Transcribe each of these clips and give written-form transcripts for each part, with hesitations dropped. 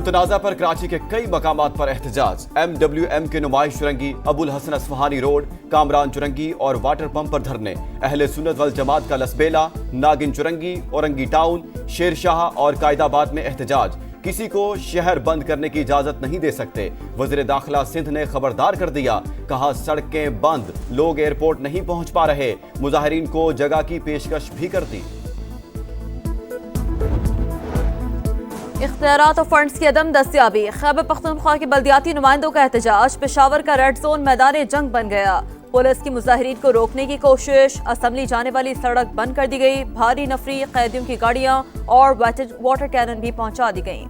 मुतनाज़ा पर कराची के कई मकामात पर एहतजाज। MWM के नुमाइश चुरंगी, अबुल हसन असफहानी रोड, कामरान चुरंगी और वाटर पंप पर धरने। अहले सुन्नत वल जमात का लसबेला, नागिन चुरंगी, औरंगी टाउन, शेरशाह और कायदाबाद में एहतजाज। किसी को शहर बंद करने की इजाजत नहीं दे सकते। वज़ीर दाखिला सिंध ने खबरदार कर दिया, कहा सड़कें बंद, लोग एयरपोर्ट नहीं पहुंच पा रहे। मुजाहिरीन को जगह की पेशकश भी कर दी। इख्तियारात और फंड्स की अदम दस्तियाबी, खैबर पख्तूनख्वा के बल्दियाती नुमाइंदों का एहतजाज। पेशावर का रेड जोन मैदान जंग बन गया। पुलिस की मुजाहिरीन को रोकने की कोशिश, असम्बली जाने वाली सड़क बंद कर दी गई। भारी नफरी, कैदियों की गाड़ियां और वाटर कैनन भी पहुंचा दी गई।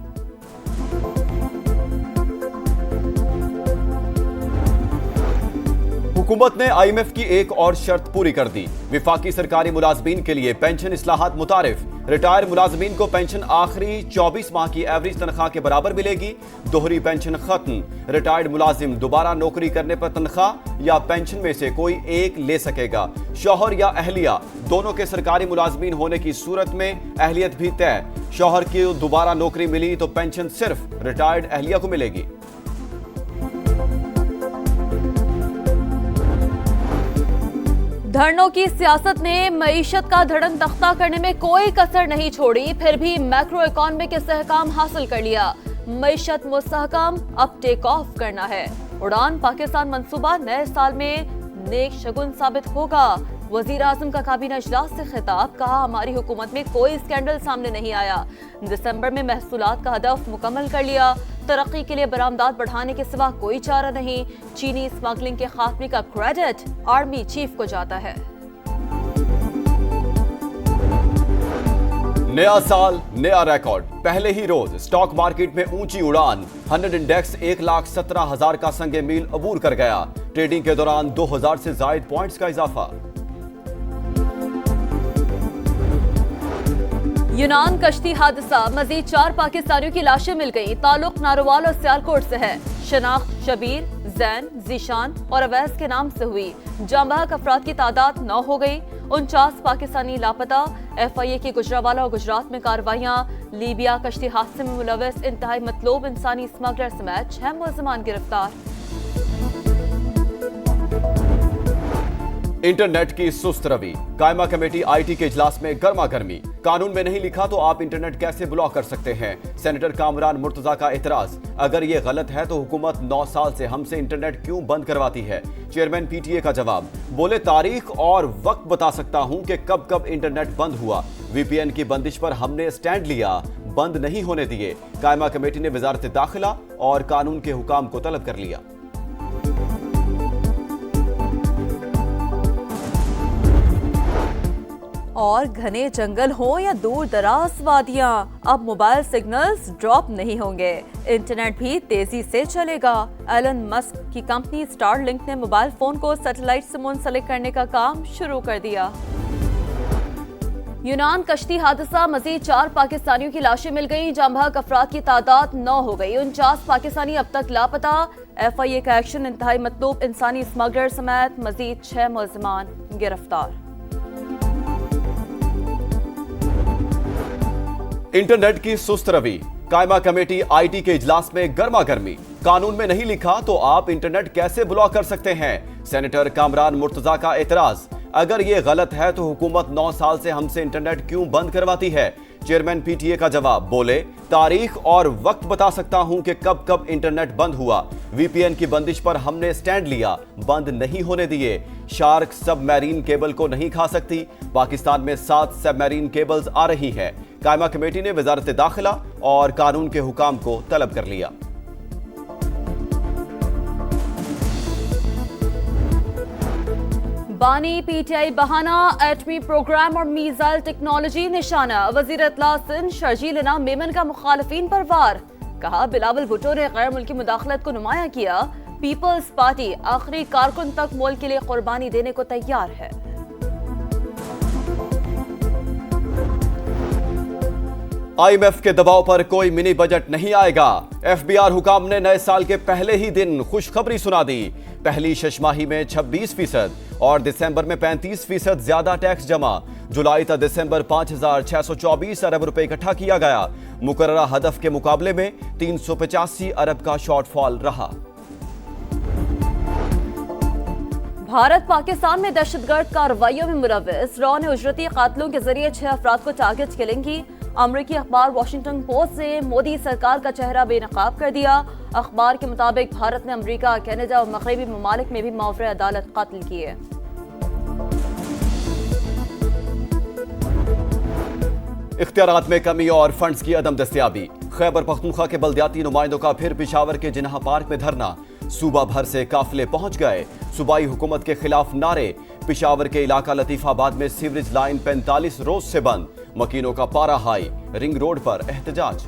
हुकूमत ने IMF की एक और शर्त पूरी कर दी। विफाकी सरकारी मुलाजमीन के लिए पेंशन इस्लाहात मुतारिफ। रिटायर मुलाजमीन को पेंशन आखिरी 24 माह की एवरेज तनख्वाह के बराबर मिलेगी। दोहरी पेंशन खत्म। रिटायर्ड मुलाजिम दोबारा नौकरी करने पर तनख्वाह या पेंशन में से कोई एक ले सकेगा। शौहर या अहलिया दोनों के सरकारी मुलाजमीन होने की सूरत में अहलियत भी तय। शौहर की दोबारा नौकरी मिली तो पेंशन सिर्फ रिटायर्ड अहलिया को मिलेगी। धरनों की सियासत ने मईशत का धड़न तख्ता करने में कोई कसर नहीं छोड़ी, फिर भी मैक्रो इकोनॉमिक इस्तेहकाम हासिल कर लिया। मईशत मुस्तहकम, अब टेक ऑफ करना है। उड़ान पाकिस्तान मंसूबा नए साल में नेक शगुन साबित होगा। वजीर आजम का काबीना इजलास से खिताब, कहा हमारी हुकूमत में कोई स्कैंडल सामने नहीं आया। दिसंबर में महसूलात का हदफ मुकम्मल कर लिया। तरक्की के लिए बरामदात बढ़ाने के सिवा कोई चारा नहीं। चीनी स्मगलिंग के खात्मे का क्रेडिट आर्मी चीफ को जाता है। नया साल, नया रिकॉर्ड। पहले ही रोज स्टॉक मार्केट में ऊंची उड़ान। 100 इंडेक्स 1,17,000 का संगे मील अबूर कर गया। ट्रेडिंग के दौरान 2000 से जायद पॉइंट्स का इजाफा। यूनान कश्ती हादसा, मजीद 4 पाकिस्तानियों की लाशें मिल गई। ताल्लुक नारोवाल और सियालकोट से है। शनाख्त शबीर, जैन, जीशान और अवैस के नाम से हुई। जांबाहक अफराद की तादाद 9 हो गई। 49 पाकिस्तानी लापता। FIA की गुजरावाला और गुजरात में कार्रवाइयां। लीबिया कश्ती हादसे में मुलव्वस इंतहाई मतलूब इंसानी स्मगलर समेत 6 मुलजमान गिरफ्तार। इंटरनेट की सुस्त रवि, कायमा कमेटी IT के इजलास में गर्मा गर्मी। कानून में नहीं लिखा तो आप इंटरनेट कैसे ब्लॉक कर सकते हैं। सेनेटर कामरान मुर्तजा का एतराज, अगर ये गलत है तो हुकूमत 9 साल से हमसे इंटरनेट क्यों बंद करवाती है। चेयरमैन PTA का जवाब, बोले तारीख और वक्त बता सकता हूं कि कब कब इंटरनेट बंद हुआ। VPN की बंदिश पर हमने स्टैंड लिया, बंद नहीं होने दिए। कायमा कमेटी ने वजारत दाखिला और कानून के हुकाम को तलब कर लिया। और घने जंगल हो या दूर दराज वादियां, अब मोबाइल सिग्नल्स ड्रॉप नहीं होंगे। इंटरनेट भी तेजी से चलेगा। एलन मस्क की कंपनी स्टारलिंक ने मोबाइल फोन को सैटेलाइट से मुंसलिक करने का काम शुरू कर दिया। यूनान कश्ती हादसा, मजीद 4 पाकिस्तानियों की लाशें मिल गई। जांबाहक अफराद की तादाद 9 हो गई। 49 पाकिस्तानी अब तक लापता। FIA का एक्शन, इंतहाई मतलूब इंसानी स्मगलर समेत मजीद 6 मुलजमान गिरफ्तार। इंटरनेट की सुस्त रवि, कायमा कमेटी IT के इजलास में गर्मा गर्मी। कानून में नहीं लिखा तो आप इंटरनेट कैसे ब्लॉक कर सकते हैं। सेनेटर कामरान मुर्तजा का एतराज, अगर ये गलत है तो हुकूमत 9 साल से हमसे इंटरनेट क्यों बंद करवाती है। चेयरमैन PTA का जवाब, बोले तारीख और वक्त बता सकता हूं कि कब कब इंटरनेट बंद हुआ। VPN की बंदिश पर हमने स्टैंड लिया, बंद नहीं होने दिए। शार्क सबमरीन केबल को नहीं खा सकती। पाकिस्तान में 7 सबमरीन केबल्स आ रही है। कायमा कमेटी ने वजारत दाखिला और कानून के हुकाम को तलब कर लिया। बानी PTI बहाना, एटमी प्रोग्राम और मीज़ाइल टेक्नोलॉजी निशाना। वजीर इत्तला सिंध शर्जील इनाम मेमन का मुखालिफिन पर वार, कहा बिलावल भुट्टो ने गैर मुल्की मुदाखलत को नुमाया किया। पीपल्स पार्टी आखिरी कारकुन तक मुल्क के लिए कुर्बानी देने को तैयार है। IMF के दबाव पर कोई मिनी बजट नहीं आएगा। FBR हुकाम ने नए साल के पहले ही दिन खुशखबरी सुना दी। पहली शशमाही में 26% और दिसंबर में 35% ज्यादा टैक्स जमा। जुलाई तक दिसंबर 5,624 अरब रुपए इकट्ठा किया गया। मुकर्ररा हदफ के मुकाबले में 385 अरब का शॉर्टफॉल रहा। भारत पाकिस्तान में दहशतगर्द कार्रवाइयों में मुलव्विस रॉ ने उजरती कातलों के जरिए 6 अफराद को टारगेट किलिंग की। अमरीकी अखबार वॉशिंगटन पोस्ट ने मोदी सरकार का चेहरा बेनकाब कर दिया। अखबार के मुताबिक भारत ने अमरीका, कनाडा और मगरबी ममालिक में भी मावरे अदालत कातिल किए। इख्तियारात में कमी और फंड्स की अदम दस्तयाबी। खैबर पख्तूनख्वा के बल्दियाती नुमाइंदों का फिर पेशावर के जिन्ना पार्क में धरना। सूबा भर से काफिले पहुंच गए। सूबाई हुकूमत के खिलाफ नारे। पेशावर के इलाका लतीफाबाद में सीवरेज लाइन 45 रोज से बंद। मकीनों का पारा हाई। रिंग रोड पर एहतजाज।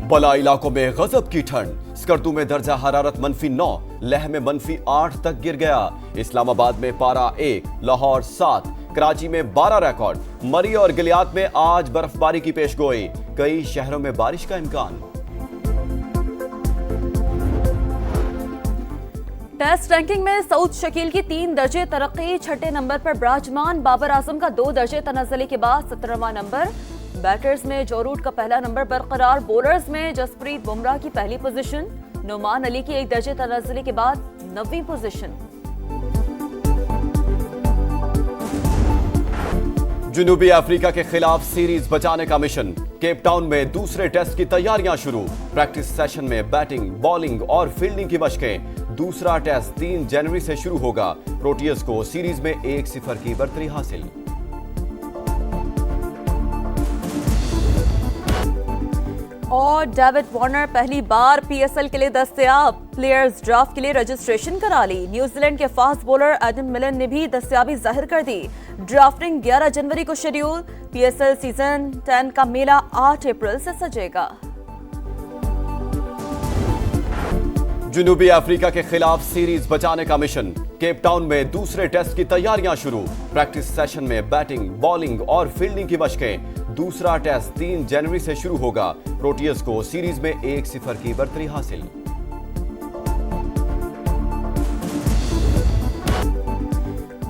बला इलाकों में गजब की ठंड। स्कर्दू में दर्जा हरारत -9, लेह में -8 तक गिर गया। इस्लामाबाद में पारा 1, लाहौर 7, कराची में 12 रिकॉर्ड। मरी और गिलियात में आज बर्फबारी की पेशगोई। कई शहरों में बारिश का इम्कान। टेस्ट रैंकिंग में सऊद शकील की 3 दर्जे तरक्की। 6ठे नंबर पर बराजमान। बाबर आजम का 2 दर्जे तनज़्ज़ुली के बाद 17वां नंबर। बैटर्स में जो रूट का पहला नंबर बरकरार। बॉलर्स में जसप्रीत बुमराह की पहली पोजीशन। नुमान अली की 1 दर्जे तनज़्ज़ुली के बाद 9वीं पोजीशन। जनूबी अफ्रीका के खिलाफ सीरीज बचाने का मिशन। केप टाउन में दूसरे टेस्ट की तैयारियां शुरू। प्रैक्टिस सेशन में बैटिंग, बॉलिंग और फील्डिंग की मशकें। दूसरा टेस्ट 3 जनवरी से शुरू होगा। प्रोटियस को सीरीज में 1-0 की बढ़तरी हासिल। और डेविड वार्नर पहली बार पीएसएल के लिए दस्तयाब। प्लेयर्स ड्राफ्ट के लिए रजिस्ट्रेशन करा ली। न्यूजीलैंड के फास्ट बॉलर एडम मिलन ने भी दस्तयाबी जाहिर कर दी। ड्राफ्टिंग 11 जनवरी को शेड्यूल। पीएसएल सीजन 10 का मेला 8 अप्रैल से सजेगा। जनूबी अफ्रीका के खिलाफ सीरीज बचाने का मिशन। केप टाउन में दूसरे टेस्ट की तैयारियां शुरू। प्रैक्टिस सेशन में बैटिंग, बॉलिंग और फील्डिंग की मशकें। दूसरा टेस्ट 3 जनवरी से शुरू होगा। प्रोटियस को सीरीज में 1-0 की बढ़तरी हासिल।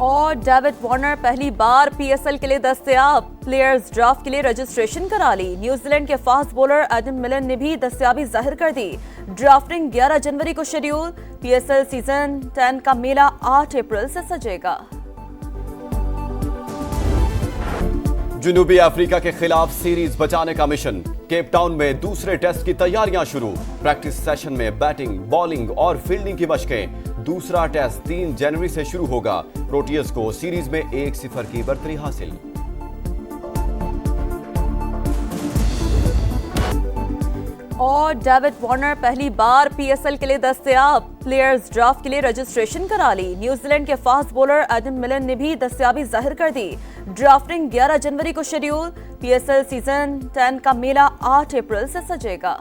और डेविड वार्नर पहली बार पीएसएल के लिए दस्तयाब। प्लेयर्स ड्राफ्ट के लिए रजिस्ट्रेशन करा ली। न्यूजीलैंड के फास्ट बॉलर एडम मिलन ने भी दस्तयाबी जाहिर कर दी। ड्राफ्टिंग 11 जनवरी को शेड्यूल। पीएसएल सीजन 10 का मेला 8 अप्रैल से सजेगा। जनूबी अफ्रीका के खिलाफ सीरीज बचाने का मिशन। केप टाउन में दूसरे टेस्ट की तैयारियां शुरू। प्रैक्टिस सेशन में बैटिंग, बॉलिंग और फील्डिंग की मशकें। दूसरा टेस्ट 3 जनवरी से शुरू होगा। प्रोटियस को सीरीज में 1-0 की बढ़तरी हासिल। और डेविड वार्नर पहली बार पीएसएल के लिए दस्तयाब। प्लेयर्स ड्राफ्ट के लिए रजिस्ट्रेशन करा ली। न्यूजीलैंड के फास्ट बॉलर एडम मिलन ने भी दस्तयाबी जाहिर कर दी। ड्राफ्टिंग 11 जनवरी को शेड्यूल। पीएसएल सीजन 10 का मेला 8 अप्रैल से सजेगा।